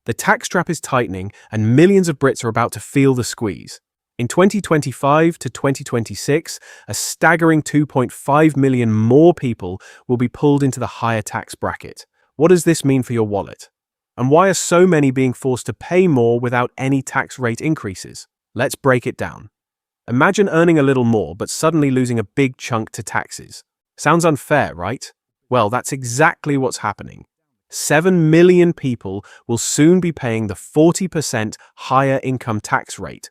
The tax trap is tightening, and millions of Brits are about to feel the squeeze. In 2025 to 2026, a staggering 2.5 million more people will be pulled into the higher tax bracket. What does this mean for your wallet? And why are so many being forced to pay more without any tax rate increases? Let's break it down. Imagine earning a little more but suddenly losing a big chunk to taxes. Sounds unfair, right? Well, that's exactly what's happening. 7 million people will soon be paying the 40% higher income tax rate,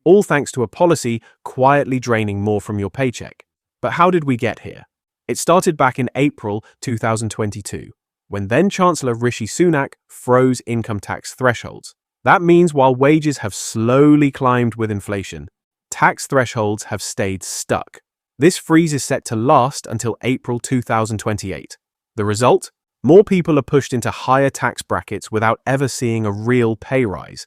all thanks to a policy quietly draining more from your paycheck. But how did we get here? It started back in April 2022, when then Chancellor Rishi Sunak froze income tax thresholds. That means while wages have slowly climbed with inflation, tax thresholds have stayed stuck. This freeze is set to last until April 2028. The result? More people are pushed into higher tax brackets without ever seeing a real pay rise.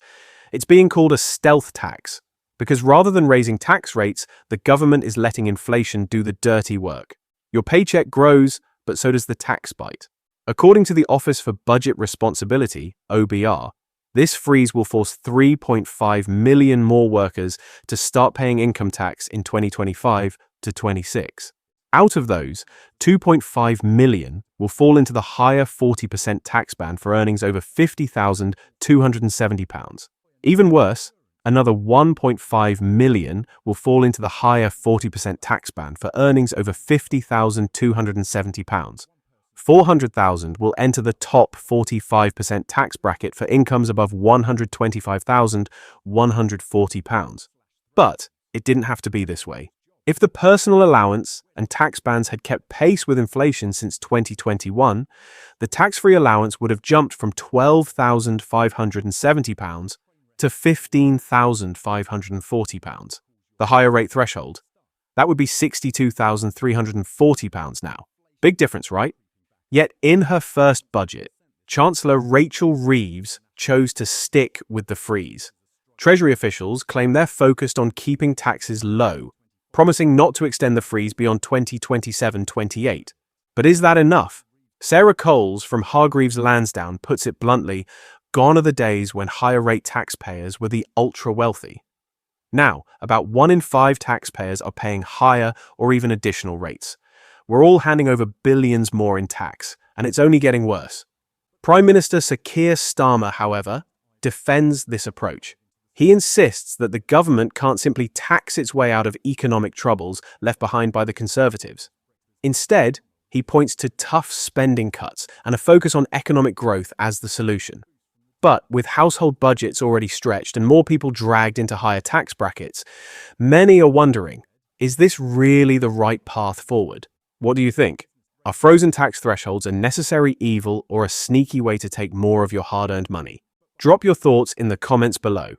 It's being called a stealth tax, because rather than raising tax rates, the government is letting inflation do the dirty work. Your paycheck grows, but so does the tax bite. According to the Office for Budget Responsibility, OBR, this freeze will force 3.5 million more workers to start paying income tax in 2025 to 26. Out of those, 2.5 million will fall into the higher 40% tax band for earnings over £50,270. Even worse, another 1.5 million will fall into the higher 40% tax band for earnings over £50,270. 400,000 will enter the top 45% tax bracket for incomes above £125,140. But it didn't have to be this way. If the personal allowance and tax bands had kept pace with inflation since 2021, the tax-free allowance would have jumped from £12,570 to £15,540. The higher rate threshold, that would be £62,340 now. Big difference, right? Yet in her first budget, Chancellor Rachel Reeves chose to stick with the freeze. Treasury officials claim they're focused on keeping taxes low, promising not to extend the freeze beyond 2027-28. But is that enough? Sarah Coles from Hargreaves Lansdown puts it bluntly, gone are the days when higher-rate taxpayers were the ultra-wealthy. Now, about 1 in 5 taxpayers are paying higher or even additional rates. We're all handing over billions more in tax, and it's only getting worse. Prime Minister Sir Keir Starmer, however, defends this approach. He insists that the government can't simply tax its way out of economic troubles left behind by the Conservatives. Instead, he points to tough spending cuts and a focus on economic growth as the solution. But with household budgets already stretched and more people dragged into higher tax brackets, many are wondering, is this really the right path forward? What do you think? Are frozen tax thresholds a necessary evil or a sneaky way to take more of your hard-earned money? Drop your thoughts in the comments below.